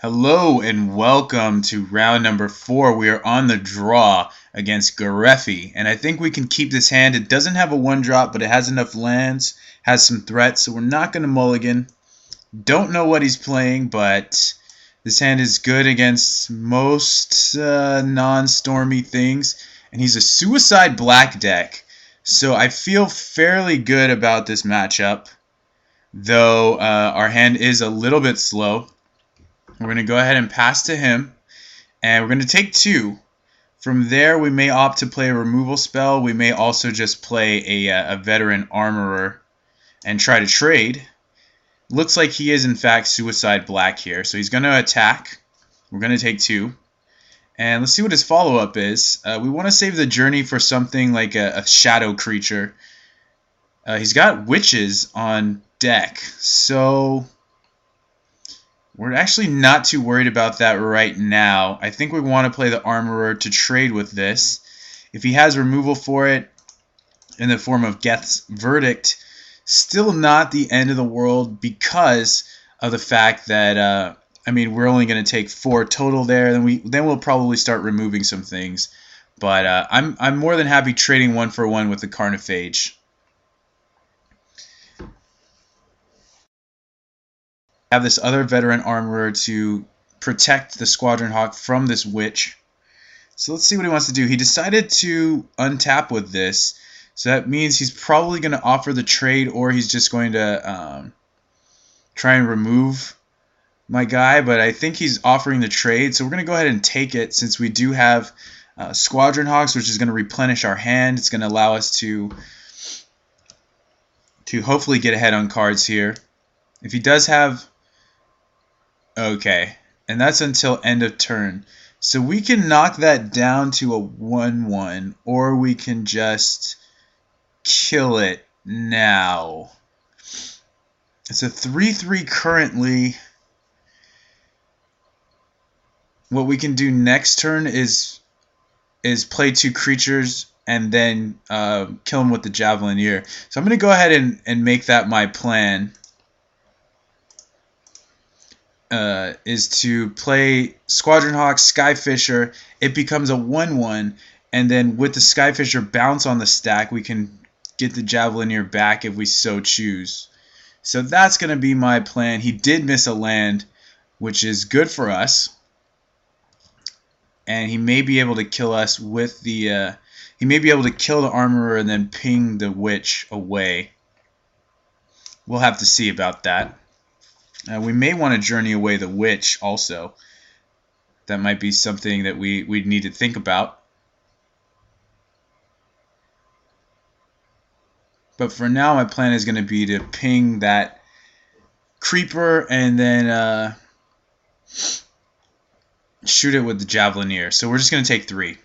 Hello and welcome to round number 4. We are on the draw against Garefi, and I think we can keep this hand. It doesn't have a 1-drop, but it has enough lands, has some threats, so we're not going to mulligan. Don't know what he's playing, but this hand is good against most non-stormy things, and he's a Suicide Black deck, so I feel fairly good about this matchup, though our hand is a little bit slow. We're going to go ahead and pass to him, and we're going to take 2. From there, we may opt to play a removal spell. We may also just play a Veteran Armorer and try to trade. Looks like he is, in fact, Suicide Black here. So he's going to attack. We're going to take 2. And let's see what his follow-up is. We want to save the journey for something like a shadow creature. He's got witches on deck, so we're actually not too worried about that right now. I think we want to play the Armorer to trade with this. If he has removal for it in the form of Geth's Verdict, still not the end of the world because of the fact that, we're only going to take 4 total there. Then we'll probably start removing some things. But I'm more than happy trading 1 for 1 with the Carnophage. Have this other Veteran Armorer to protect the Squadron Hawk from this Witch. So let's see what he wants to do. He decided to untap with this, so that means he's probably going to offer the trade, or he's just going to try and remove my guy, but I think he's offering the trade, so we're going to go ahead and take it since we do have Squadron Hawks, which is going to replenish our hand. It's going to allow us to hopefully get ahead on cards here. If he does have... Okay, and that's until end of turn. So we can knock that down to a 1-1, or we can just kill it now. It's a 3-3 currently. What we can do next turn is play 2 creatures and then kill them with the Javelineer. So I'm going to go ahead and make that my plan. Is to play Squadron Hawk, Skyfisher. It becomes a 1-1, and then with the Skyfisher bounce on the stack, we can get the Javelineer back if we so choose. So that's going to be my plan. He did miss a land, which is good for us, and he may be able to kill us with the. He may be able to kill the Armorer and then ping the Witch away. We'll have to see about that. We may want to journey away the Witch also. That might be something that we'd need to think about. But for now, my plan is going to be to ping that Creeper and then shoot it with the Javelineer. So we're just going to take 3.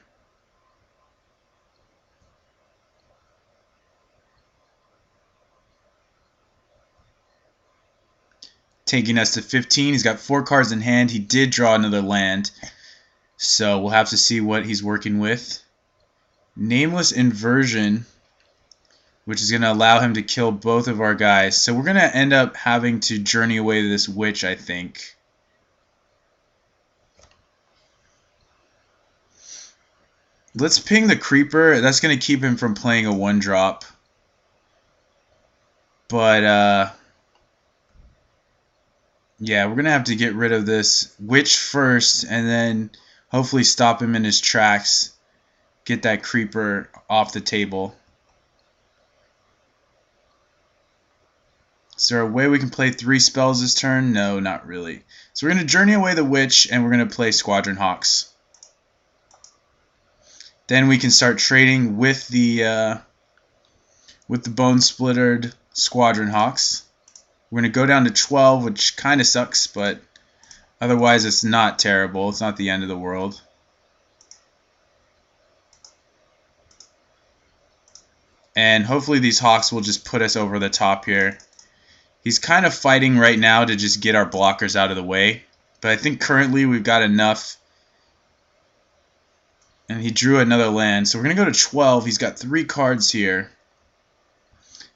Taking us to 15. He's got 4 cards in hand. He did draw another land, so we'll have to see what he's working with. Nameless Inversion, which is going to allow him to kill both of our guys. So we're going to end up having to journey away to this Witch, I think. Let's ping the Creeper. That's going to keep him from playing a 1-drop. But, yeah, we're going to have to get rid of this Witch first and then hopefully stop him in his tracks. Get that Creeper off the table. Is there a way we can play 3 spells this turn? No, not really. So we're going to journey away the Witch and we're going to play Squadron Hawks. Then we can start trading with the Bone Splittered Squadron Hawks. We're going to go down to 12, which kind of sucks, but otherwise it's not terrible. It's not the end of the world. And hopefully these Hawks will just put us over the top here. He's kind of fighting right now to just get our blockers out of the way. But I think currently we've got enough. And he drew another land. So we're going to go to 12. He's got 3 cards here.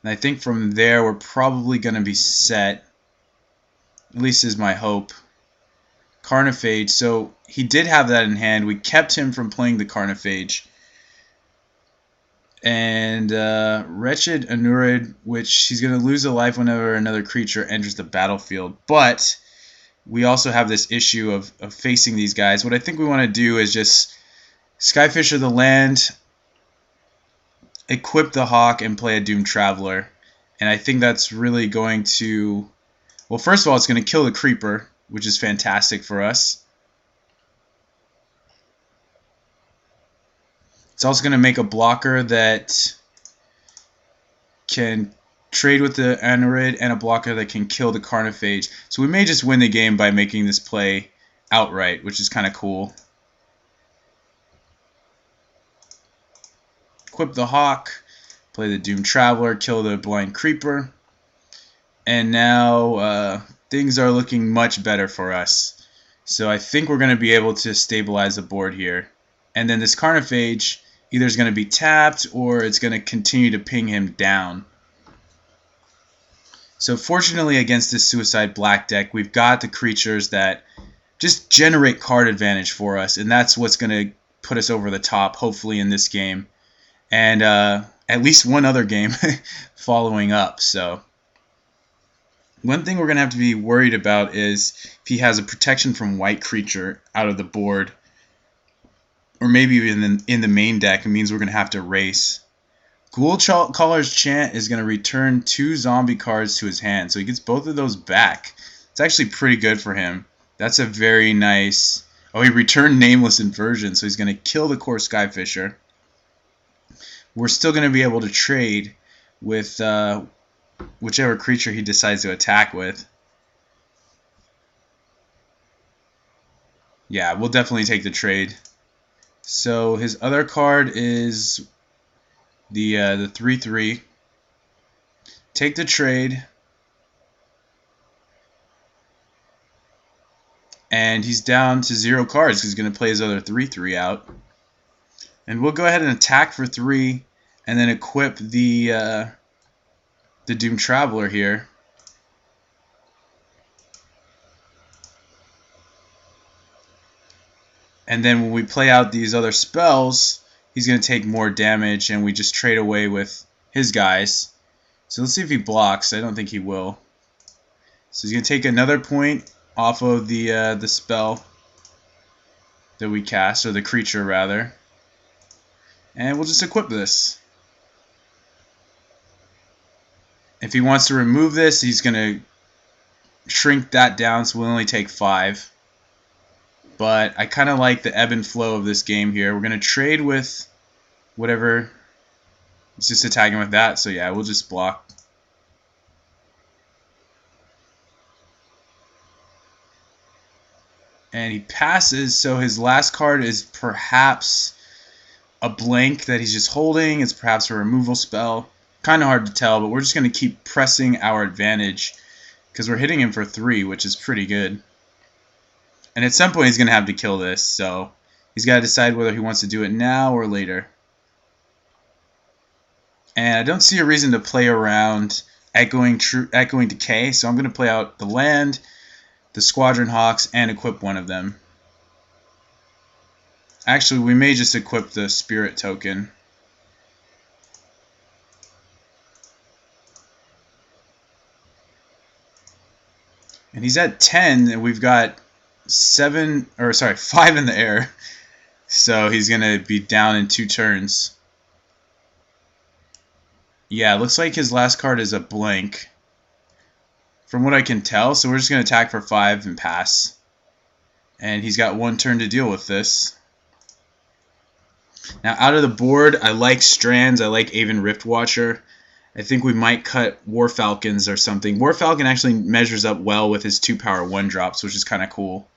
And I think from there we're probably going to be set. At least is my hope. Carnophage. So he did have that in hand. We kept him from playing the Carnophage. And Wretched Anurid, which he's going to lose a life whenever another creature enters the battlefield. But we also have this issue of facing these guys. What I think we want to do is just Skyfisher the land, equip the Hawk, and play a Doomed Traveler. And I think that's really going to... Well, first of all, it's going to kill the Creeper, which is fantastic for us. It's also going to make a blocker that can trade with the Anurid and a blocker that can kill the Carnophage. So we may just win the game by making this play outright, which is kind of cool. Equip the Hawk, play the Doomed Traveler, kill the Blind Creeper. And now things are looking much better for us. So I think we're going to be able to stabilize the board here. And then this Carnophage either is going to be tapped or it's going to continue to ping him down. So fortunately against this Suicide Black deck, we've got the creatures that just generate card advantage for us, and that's what's going to put us over the top, hopefully in this game. And at least one other game following up. So one thing we're going to have to be worried about is if he has a protection from white creature out of the board, or maybe even in the main deck. It means we're going to have to race. Ghoul Caller's Chant is going to return 2 zombie cards to his hand, so he gets both of those back. It's actually pretty good for him. That's a very nice... Oh, he returned Nameless Inversion, so he's going to kill the core Skyfisher. We're still going to be able to trade with whichever creature he decides to attack with. Yeah, we'll definitely take the trade. So his other card is the 3/3. Take the trade. And he's down to 0 cards because he's going to play his other 3/3 out. And we'll go ahead and attack for 3 and then equip the Doomed Traveler here. And then when we play out these other spells, he's going to take more damage, and we just trade away with his guys. So let's see if he blocks. I don't think he will. So he's going to take another point off of the spell that we cast, or the creature rather. And we'll just equip this. If he wants to remove this, he's going to shrink that down, so we'll only take 5. But I kind of like the ebb and flow of this game here. We're going to trade with whatever. It's just attacking with that. So yeah, we'll just block. And he passes. So his last card is perhaps a blank that he's just holding. It's perhaps a removal spell. Kind of hard to tell, but we're just going to keep pressing our advantage because we're hitting him for 3, which is pretty good. And at some point he's going to have to kill this, so he's got to decide whether he wants to do it now or later. And I don't see a reason to play around Echoing Decay, so I'm going to play out the land, the Squadron Hawks, and equip one of them. Actually, we may just equip the Spirit token. And he's at 10, and we've got 5 in the air. So he's going to be down in 2 turns. Yeah, it looks like his last card is a blank, from what I can tell. So we're just going to attack for 5 and pass. And he's got 1 turn to deal with this. Now, out of the board, I like Strands. I like Aven Riftwatcher. I think we might cut War Falcons or something. War Falcon actually measures up well with his 2-power 1-drops, which is kind of cool.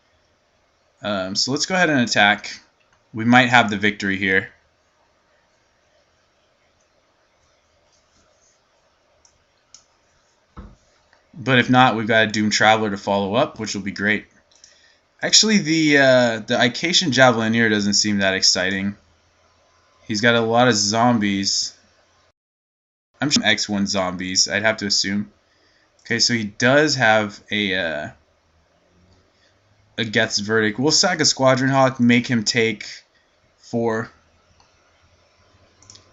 So let's go ahead and attack. We might have the victory here. But if not, we've got a Doomed Traveler to follow up, which will be great. Actually, the Ication Javelineer doesn't seem that exciting. He's got a lot of zombies. I'm sure X1 zombies, I'd have to assume. Okay, so he does have a a Geth's Verdict. We'll sack a Squadron Hawk, make him take 4.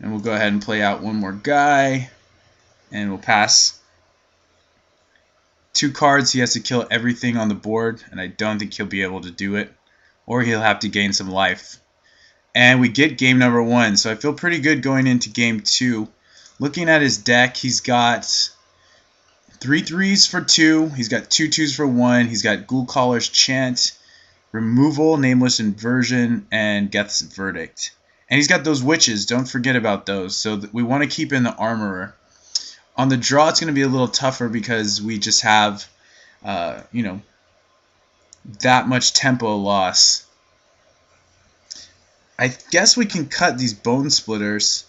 And we'll go ahead and play out one more guy. And we'll pass 2 cards. He has to kill everything on the board, and I don't think he'll be able to do it. Or he'll have to gain some life. And we get game number 1, so I feel pretty good going into game 2. Looking at his deck, he's got 3 3s for 2, he's got 2 2s for 1, he's got Ghoul Caller's Chant, Removal, Nameless Inversion, and Geth's Verdict. And he's got those witches, don't forget about those. So we want to keep in the Armorer. On the draw, it's going to be a little tougher because we just have, you know, that much tempo loss. I guess we can cut these Bone Splitters.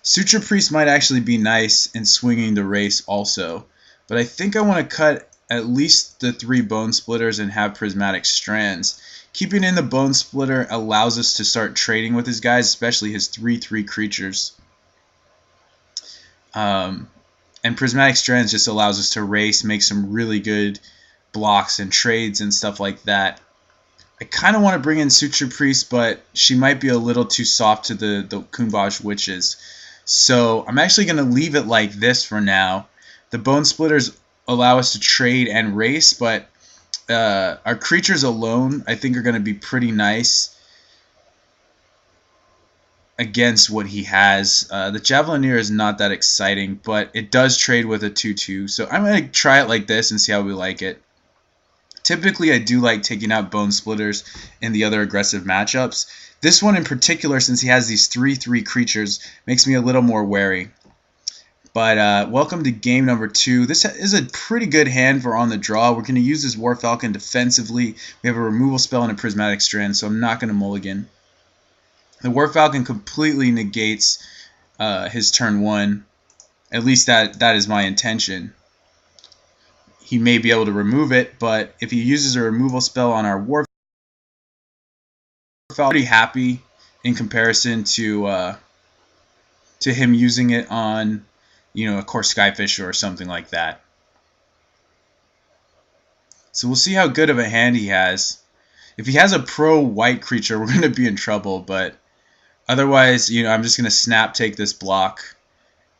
Suture Priest might actually be nice in swinging the race also. But I think I want to cut at least the 3 Bone Splitters and have Prismatic Strands. Keeping in the Bone Splitter allows us to start trading with his guys, especially his 3/3 creatures. And Prismatic Strands just allows us to race, make some really good blocks and trades and stuff like that. I kind of want to bring in Suture Priest, but she might be a little too soft to the Kumbaj Witches. So I'm actually going to leave it like this for now. The Bone Splitters allow us to trade and race, but our creatures alone I think are going to be pretty nice against what he has. The Javelineer is not that exciting, but it does trade with a 2/2. So I'm going to try it like this and see how we like it. Typically, I do like taking out Bone Splitters in the other aggressive matchups. This one in particular, since he has these 3/3 creatures, makes me a little more wary. But welcome to game number 2. This is a pretty good hand for on the draw. We're going to use this War Falcon defensively. We have a removal spell and a Prismatic Strand, so I'm not going to mulligan. The War Falcon completely negates his turn 1. At least that is my intention. He may be able to remove it, but if he uses a removal spell on our War Falcon, I'm pretty happy in comparison to him using it on, you know, a Core Skyfisher or something like that. So we'll see how good of a hand he has. If he has a pro white creature, we're going to be in trouble, but otherwise, you know, I'm just going to snap take this block,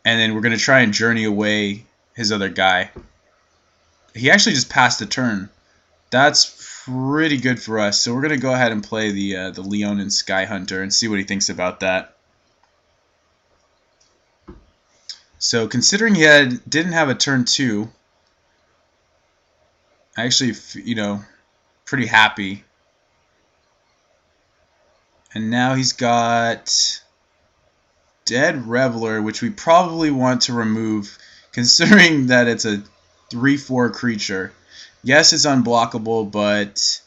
and then we're going to try and journey away his other guy. He actually just passed the turn. That's pretty good for us. So we're going to go ahead and play the Leonin Sky Hunter and see what he thinks about that. So considering he didn't have a turn 2, I actually, you know, pretty happy. And now he's got Dead Reveler, which we probably want to remove, considering that it's a 3/4 creature. Yes, it's unblockable, but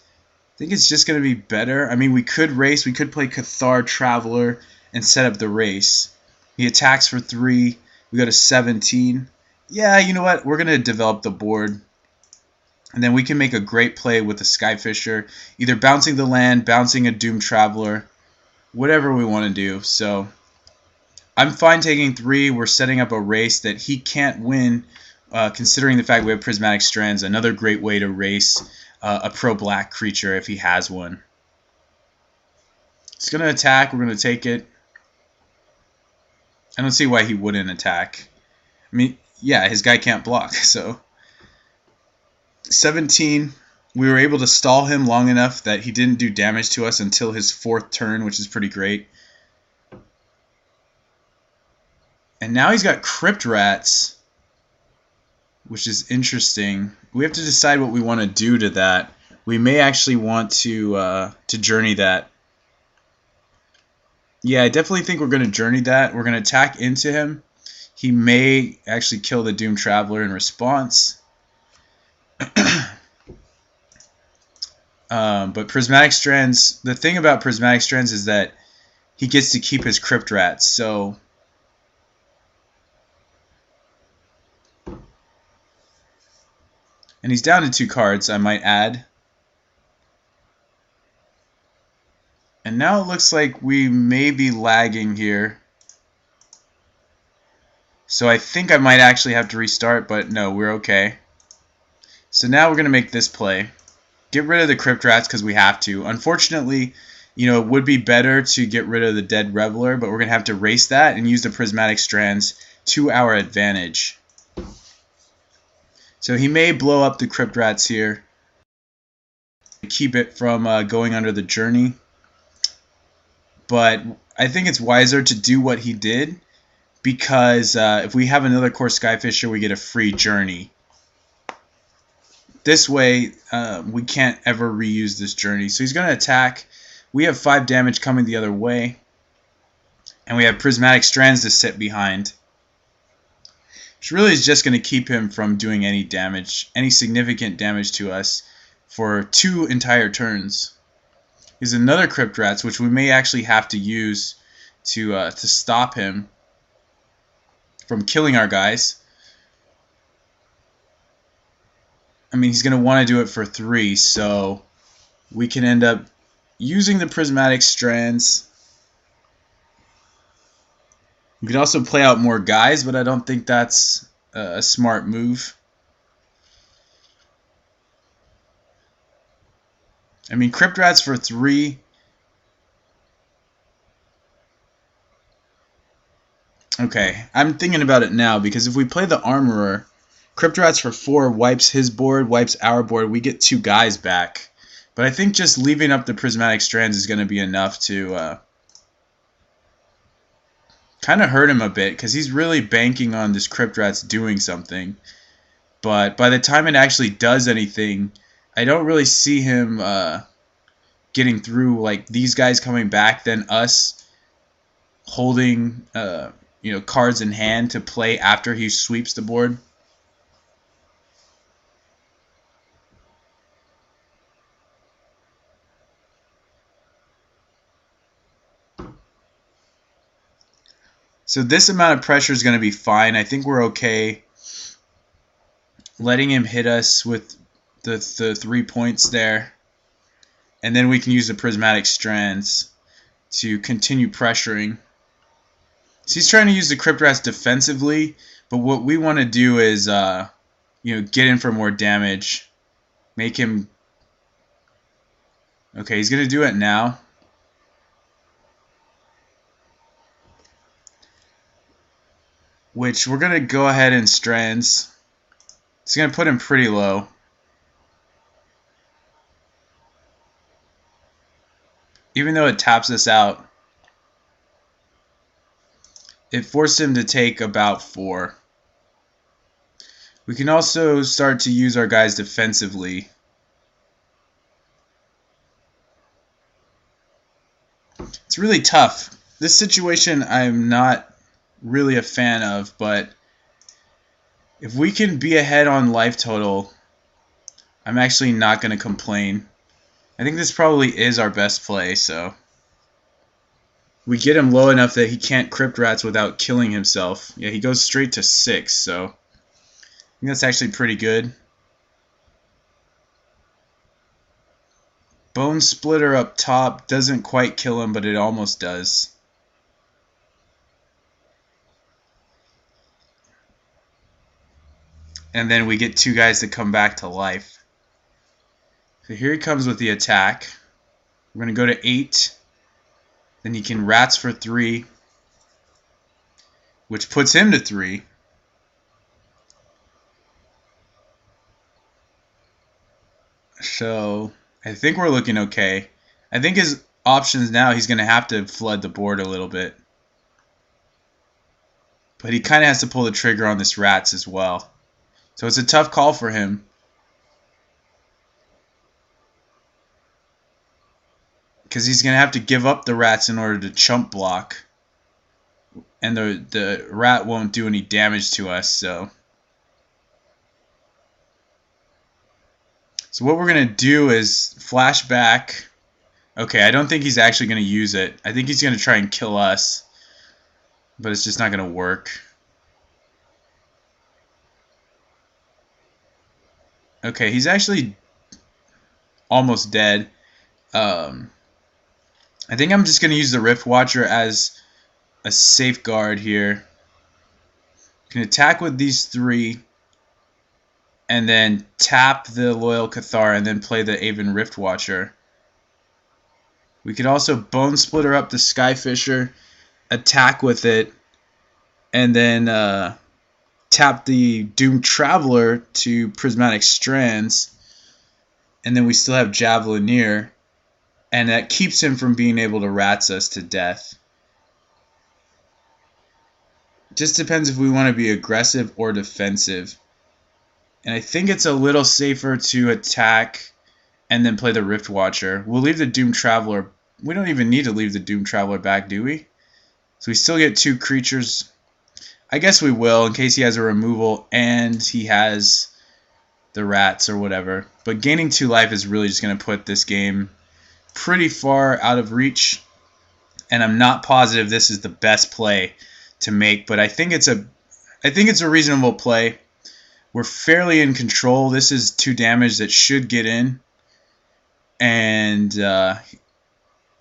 I think it's just going to be better. I mean, we could race. We could play Cathar Traveler and set up the race. He attacks for 3. We go to 17. Yeah, you know what? We're going to develop the board. And then we can make a great play with the Skyfisher, either bouncing the land, bouncing a Doom Traveler, whatever we want to do. So I'm fine taking 3. We're setting up a race that he can't win, considering the fact we have Prismatic Strands. Another great way to race a pro-black creature if he has one. He's going to attack. We're going to take it. I don't see why he wouldn't attack. I mean, yeah, his guy can't block, so 17. We were able to stall him long enough that he didn't do damage to us until his 4th turn, which is pretty great. And now he's got Crypt Rats, which is interesting. We have to decide what we want to do to that. We may actually want to journey that. Yeah, I definitely think we're going to journey that. We're going to attack into him. He may actually kill the Doom Traveler in response. But Prismatic Strands, the thing about Prismatic Strands is that he gets to keep his Crypt Rats, so and he's down to 2 cards, I might add. And now it looks like we may be lagging here. So I think I might actually have to restart, but no, we're okay. So now we're going to make this play. get rid of the Crypt Rats because we have to. Unfortunately, it would be better to get rid of the Dead Reveler, but we're going to have to race that and use the Prismatic Strands to our advantage. So he may blow up the Crypt Rats here, keep it from going under the Journey. But I think it's wiser to do what he did, because if we have another Core Skyfisher, we get a free Journey. This way, we can't ever reuse this Journey. So he's going to attack. We have 5 damage coming the other way. And we have Prismatic Strands to sit behind, which really is just going to keep him from doing any damage, any significant damage to us for 2 entire turns. There's another Crypt Rats, which we may actually have to use to stop him from killing our guys. I mean, he's going to want to do it for 3, so we can end up using the Prismatic Strands. We could also play out more guys, but I don't think that's a smart move. I mean, Crypt Rats for 3. Okay, I'm thinking about it now, because if we play the Armorer, Crypt Rats for 4 wipes his board, wipes our board. We get 2 guys back. But I think just leaving up the Prismatic Strands is going to be enough to kind of hurt him a bit, because he's really banking on this Crypt Rats doing something. But by the time it actually does anything, I don't really see him getting through, like these guys coming back, then us holding cards in hand to play after he sweeps the board. So this amount of pressure is going to be fine. I think we're okay letting him hit us with the 3 points there. And then we can use the Prismatic Strands to continue pressuring. So he's trying to use the Crypt Rats defensively, but what we want to do is get in for more damage. Make him... Okay, he's going to do it now. Which we're going to go ahead and Strands. It's going to put him pretty low. Even though it taps us out, it forced him to take about 4. We can also start to use our guys defensively. It's really tough. This situation I'm not really a fan of, but if we can be ahead on life total, I'm actually not going to complain. I think this probably is our best play, so we get him low enough that he can't Crypt Rats without killing himself. Yeah, he goes straight to 6, so I think that's actually pretty good. Bone Splitter up top doesn't quite kill him, but it almost does. And then we get 2 guys to come back to life. So here he comes with the attack. We're going to go to 8. Then he can Rats for 3, which puts him to 3. So I think we're looking okay. I think his options now, he's going to have to flood the board a little bit. But he kind of has to pull the trigger on this Rats as well. So it's a tough call for him. Because he's going to have to give up the Rats in order to chump block. And the Rat won't do any damage to us, so. So what we're going to do is flash back. Okay, I don't think he's actually going to use it. I think he's going to try and kill us. But it's just not going to work. Okay, he's actually almost dead. I think I'm just going to use the Rift Watcher as a safeguard here. Can attack with these 3. and then tap the Loyal Cathar and then play the Aven Riftwatcher. We could also Bone Splitter up the Skyfisher, attack with it, and then tap the Doomed Traveler to Prismatic Strands, and then we still have Javelineer, and that keeps him from being able to rats us to death. Just depends if we want to be aggressive or defensive. And I think it's a little safer to attack and then play the Riftwatcher. We'll leave the Doomed Traveler. We don't even need to leave the Doomed Traveler back, do we? So we still get 2 creatures. I guess we will in case he has a removal and he has the rats or whatever. But gaining 2 life is really just going to put this game pretty far out of reach. And I'm not positive this is the best play to make, but I think it's a reasonable play. We're fairly in control. This is 2 damage that should get in. And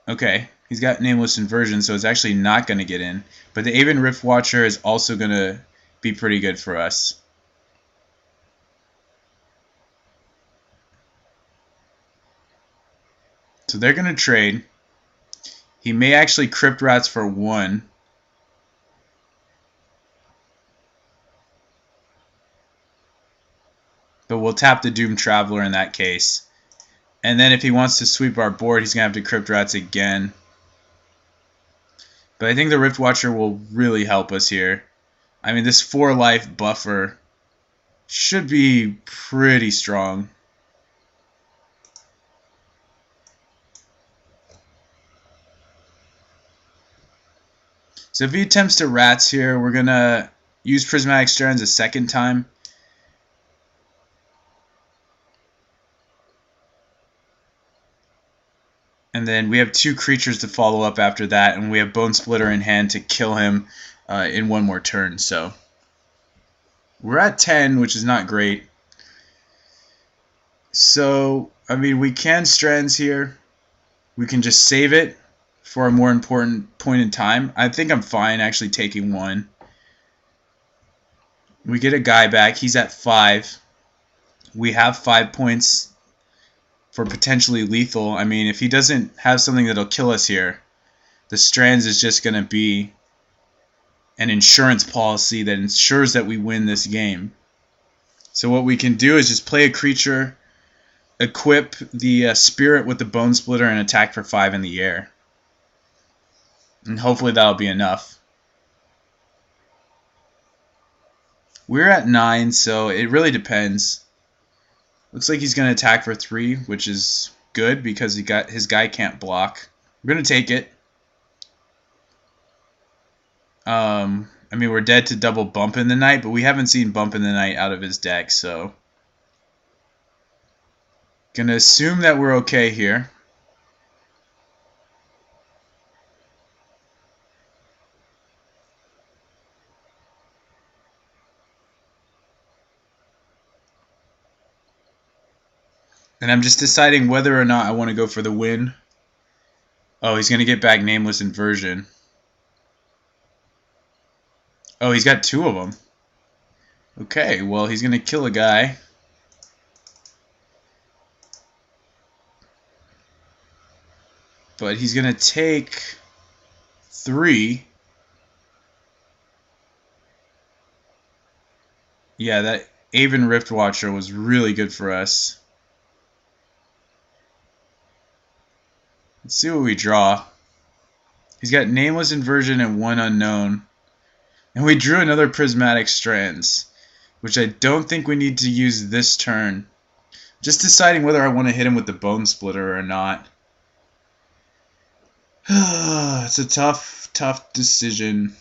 okay, he's got Nameless Inversion, so it's actually not going to get in. But the Aven Riftwatcher is also going to be pretty good for us. So they're going to trade. He may actually Crypt Rats for 1. But we'll tap the Doomed Traveler in that case. And then if he wants to sweep our board, he's going to have to Crypt Rats again. But I think the Riftwatcher will really help us here. I mean, this 4 life buffer should be pretty strong. So if he attempts to rats here, we're going to use Prismatic Strands a second time. And then we have 2 creatures to follow up after that, and we have Bone Splitter in hand to kill him in 1 more turn. So we're at 10, which is not great. So, I mean, we can Strands here. We can just save it for a more important point in time. I think I'm fine actually taking 1. We get a guy back. He's at 5. We have 5 points for potentially lethal. I mean, if he doesn't have something that'll kill us here, the Strands is just going to be an insurance policy that ensures that we win this game. So what we can do is just play a creature, equip the Spirit with the Bone Splitter, and attack for 5 in the air. And hopefully that'll be enough. We're at 9, so it really depends. Looks like he's going to attack for 3, which is good because his guy can't block. We're going to take it. I mean, we're dead to double Bump in the Night, but we haven't seen Bump in the Night out of his deck, so going to assume that we're okay here. And I'm just deciding whether or not I want to go for the win. Oh, he's going to get back Nameless Inversion. Oh, he's got 2 of them. Okay, well, he's going to kill a guy. But he's going to take 3. Yeah, that Aven Riftwatcher was really good for us. Let's see what we draw. He's got Nameless Inversion and 1 unknown. And we drew another Prismatic Strands, which I don't think we need to use this turn. Just deciding whether I want to hit him with the Bone Splitter or not. It's a tough decision.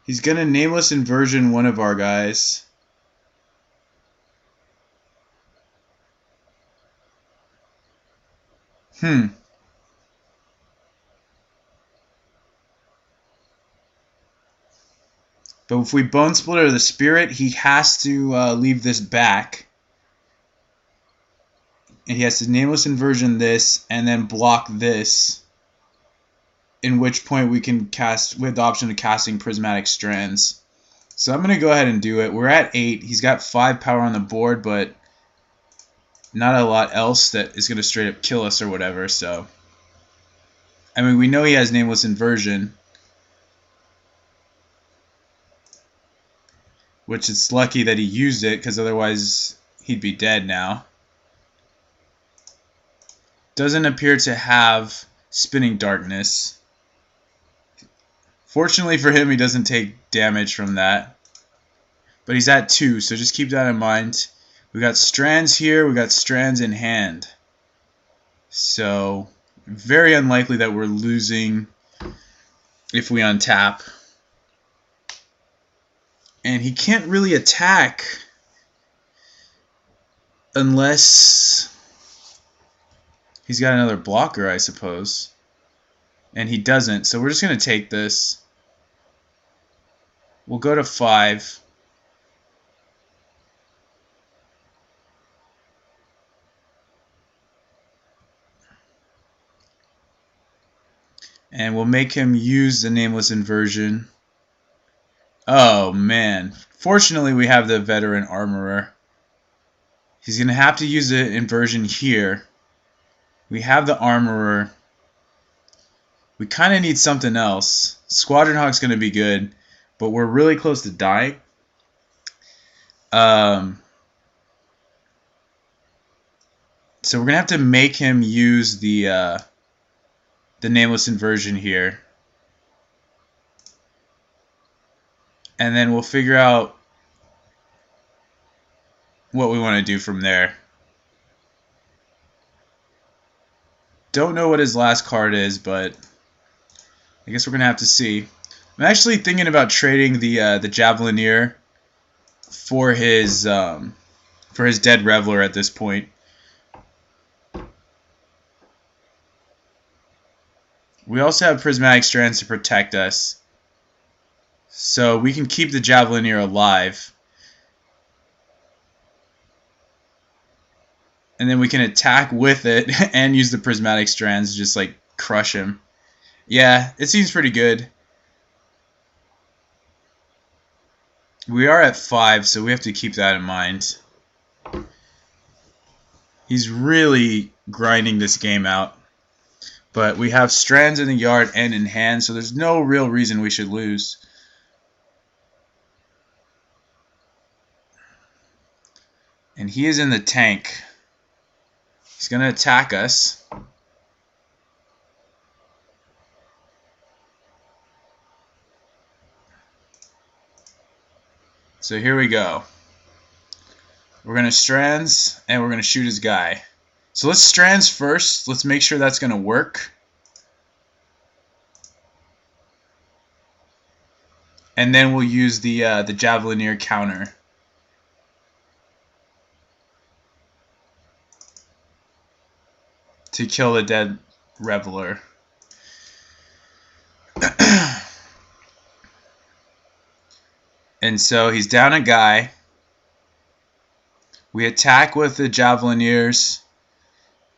He's going to Nameless Inversion one of our guys. But if we Bone Splitter the Spirit, he has to leave this back. And he has to Nameless Inversion this, and then block this. in which point we can cast with the option of casting Prismatic Strands. So I'm going to go ahead and do it. We're at 8. He's got 5 power on the board, but not a lot else that is going to straight up kill us or whatever. So, I mean, we know he has Nameless Inversion, which it's lucky that he used it, because otherwise he'd be dead now. Doesn't appear to have Spinning Darkness. Fortunately for him, he doesn't take damage from that. But he's at 2, so just keep that in mind. We got Strands here, we got Strands in hand. So, very unlikely that we're losing if we untap. And he can't really attack unless he's got another blocker, I suppose. And he doesn't, so we're just going to take this. We'll go to 5. And we'll make him use the Nameless Inversion. Oh, man. Fortunately, we have the Veteran Armorer. He's going to have to use the Inversion here. We have the Armorer. We kind of need something else. Squadron Hawk's going to be good, but we're really close to dying. So we're going to have to make him use the Nameless Inversion here. And then we'll figure out what we want to do from there. Don't know what his last card is, but I guess we're going to have to see. I'm actually thinking about trading the Javelineer for his Dead Reveler at this point. We also have Prismatic Strands to protect us, so we can keep the Javelineer alive. And then we can attack with it and use the Prismatic Strands to just like crush him. Yeah, it seems pretty good. We are at 5, so we have to keep that in mind. He's really grinding this game out. But we have Strands in the yard and in hand, so there's no real reason we should lose. And he is in the tank. He's going to attack us. So here we go. We're going to Strands, and we're going to shoot his guy. So let's Strands first. Let's make sure that's going to work. And then we'll use the Javelineer counter. To kill the Dead Reveler. And so he's down a guy. We attack with the Javelineers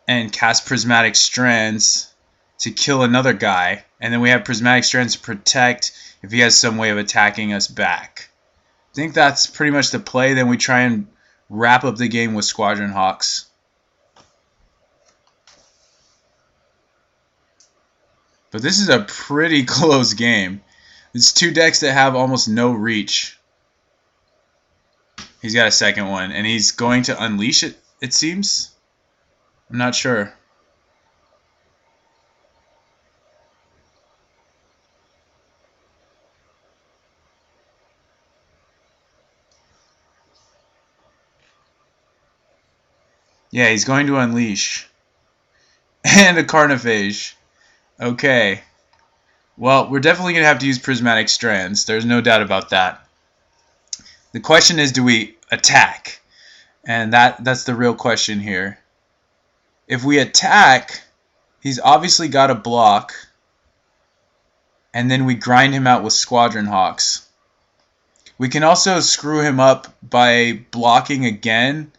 and cast Prismatic Strands to kill another guy. And then we have Prismatic Strands to protect if he has some way of attacking us back. I think that's pretty much the play. Then we try and wrap up the game with Squadron Hawks. But this is a pretty close game. It's 2 decks that have almost no reach. He's got a second one, and he's going to unleash it, it seems. I'm not sure. Yeah, he's going to unleash. And a Carnophage. Okay. Well, we're definitely going to have to use Prismatic Strands. There's no doubt about that. The question is, do we attack? And that's the real question here. If we attack, he's obviously got a block. And then we grind him out with Squadron Hawks. We can also screw him up by blocking again,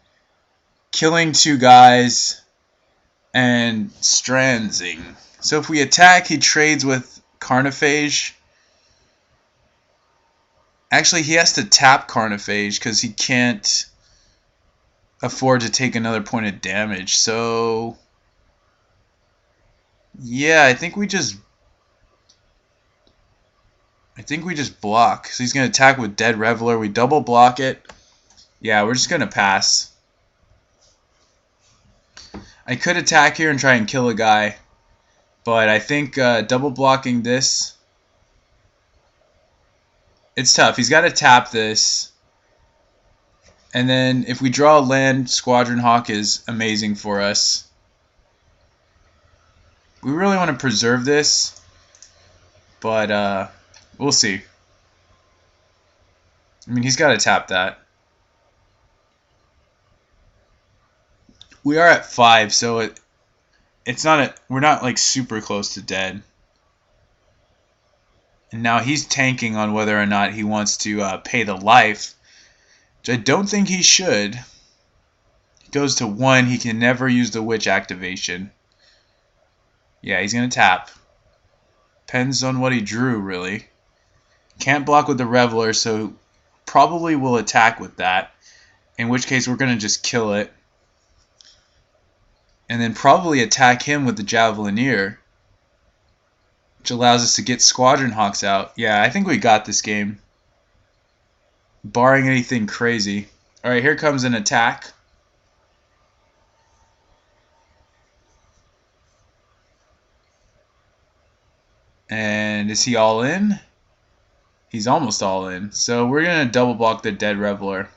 killing 2 guys, and strandsing. So if we attack, he trades with Carnophage. Actually, he has to tap Carnophage because he can't afford to take another point of damage. So, yeah, I think we just block. So he's going to attack with Dead Reveler. We double block it. Yeah, we're just going to pass. I could attack here and try and kill a guy, but I think double blocking this, it's tough. He's got to tap this, and then if we draw a land, Squadron Hawk is amazing for us. We really want to preserve this, but we'll see. I mean, he's got to tap that. We are at 5, so it's not we're not like super close to dead. And now he's tanking on whether or not he wants to pay the life, which I don't think he should. He goes to 1. He can never use the witch activation. Yeah, he's gonna tap. Depends on what he drew, really. Can't block with the Reveler, so probably will attack with that. In which case we're gonna just kill it. And then probably attack him with the Javelineer, which allows us to get Squadron Hawks out. Yeah, I think we got this game, barring anything crazy. Alright, here comes an attack. And is he all in? He's almost all in. So we're going to double block the Dead Reveler.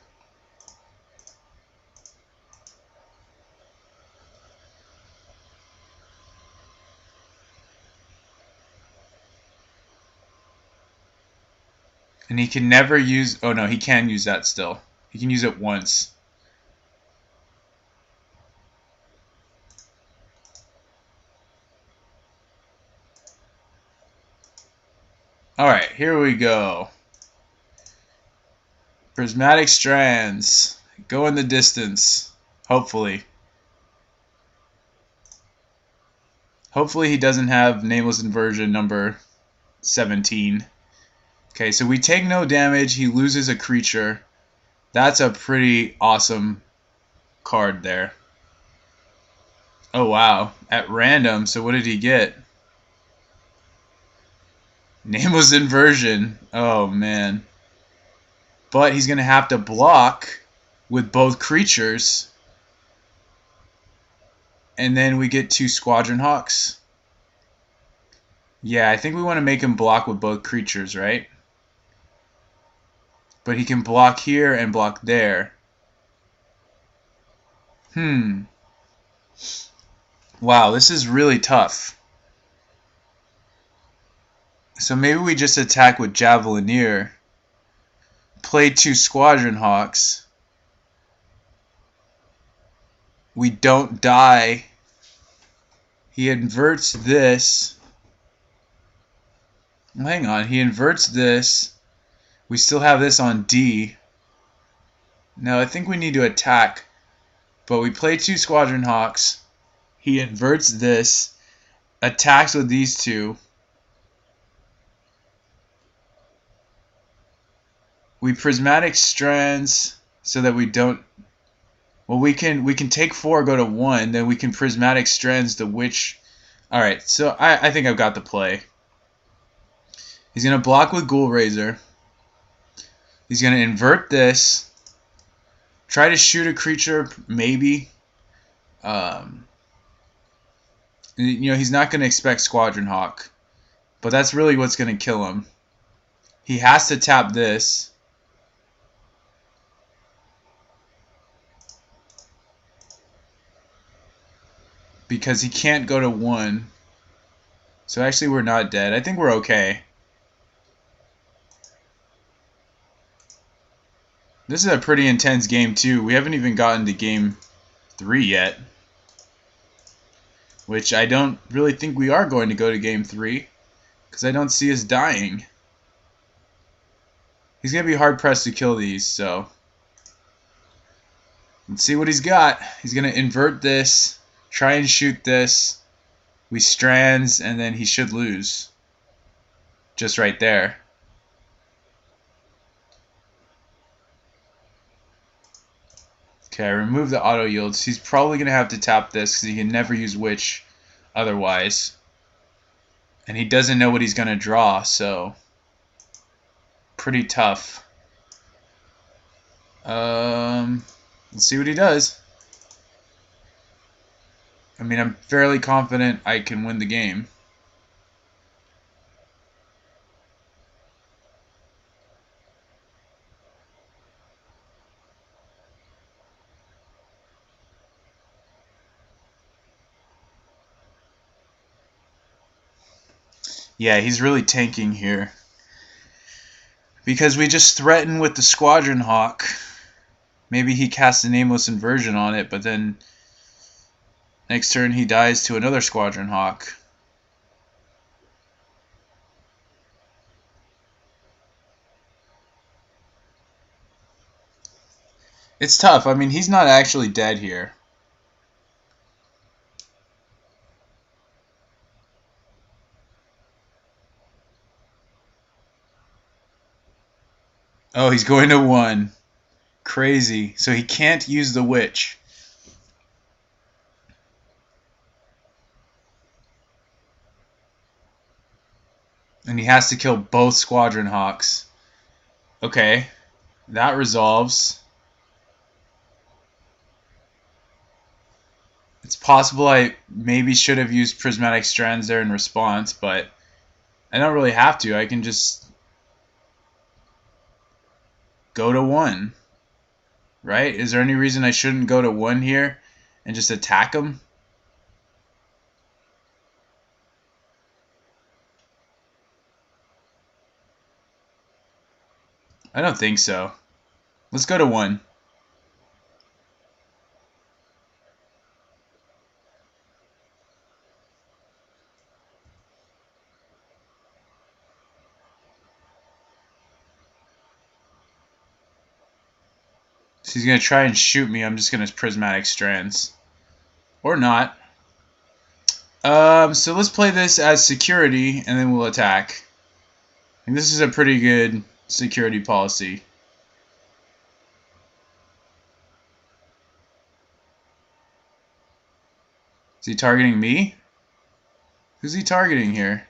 And he can never use... Oh, no, he can use that still. He can use it once. Alright, here we go. Prismatic Strands. Go in the distance. Hopefully. Hopefully he doesn't have Nameless Inversion number 17. Okay, so we take no damage. He loses a creature. That's a pretty awesome card there. Oh, wow. At random, so what did he get? Nameless Inversion. Oh, man. But he's going to have to block with both creatures. And then we get 2 Squadron Hawks. Yeah, I think we want to make him block with both creatures, right? But he can block here and block there. Wow, this is really tough. So maybe we just attack with Javelineer. Play 2 Squadron Hawks. We don't die. He inverts this. Hang on, he inverts this. We still have this on D. Now I think we need to attack. But we play 2 Squadron Hawks. He inverts this. Attacks with these 2. We Prismatic Strands so that we don't... Well, we can take 4, go to 1. Then we can Prismatic Strands the Witch. Alright, so I think I've got the play. He's going to block with Ghoul Raiser. He's going to invert this. Try to shoot a creature, maybe. You know, he's not going to expect Squadron Hawk. But that's really what's going to kill him. He has to tap this. Because he can't go to 1. So actually we're not dead. I think we're okay. This is a pretty intense game too. We haven't even gotten to game 3 yet. Which I don't really think we are going to go to game 3. Because I don't see us dying. He's going to be hard pressed to kill these, so... Let's see what he's got. He's going to invert this. Try and shoot this. We strands, and then he should lose. just right there. Okay, I remove the auto yields. He's probably going to have to tap this because he can never use Witch otherwise. And he doesn't know what he's going to draw, so pretty tough. Let's see what he does. I mean, I'm fairly confident I can win the game. Yeah, he's really tanking here. Because we just threaten with the Squadron Hawk. Maybe he casts a Nameless Inversion on it, but then next turn he dies to another Squadron Hawk. It's tough. I mean, he's not actually dead here. Oh, he's going to 1. Crazy. So he can't use the Witch. And he has to kill both Squadron Hawks. Okay. That resolves. It's possible I maybe should have used Prismatic Strands there in response, but I don't really have to. I can just go to 1. Right? Is there any reason I shouldn't go to 1 here and just attack him? I don't think so. Let's go to 1. So he's going to try and shoot me. I'm just going to Prismatic Strands. Or not. So let's play this as security, and then we'll attack. And this is a pretty good security policy. Is he targeting me? Who's he targeting here?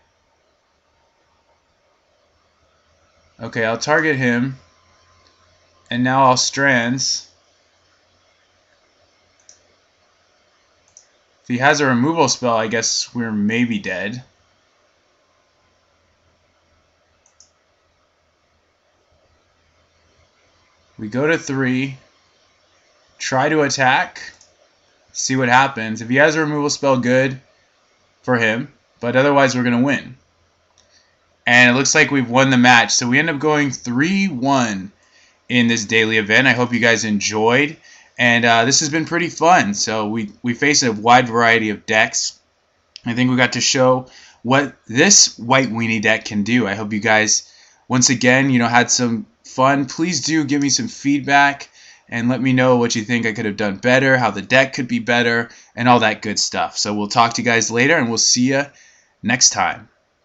Okay, I'll target him. And now I'll Strands. If he has a removal spell, I guess we're maybe dead. We go to 3. Try to attack. See what happens. If he has a removal spell, good for him. But otherwise, we're going to win. And it looks like we've won the match. So we end up going 3-1 in this daily event. I hope you guys enjoyed. And this has been pretty fun. So we face a wide variety of decks. I think we got to show what this White Weenie deck can do. I hope you guys, once again, had some fun. Please do give me some feedback and let me know what you think I could have done better, how the deck could be better, and all that good stuff. So we'll talk to you guys later, and we'll see you next time.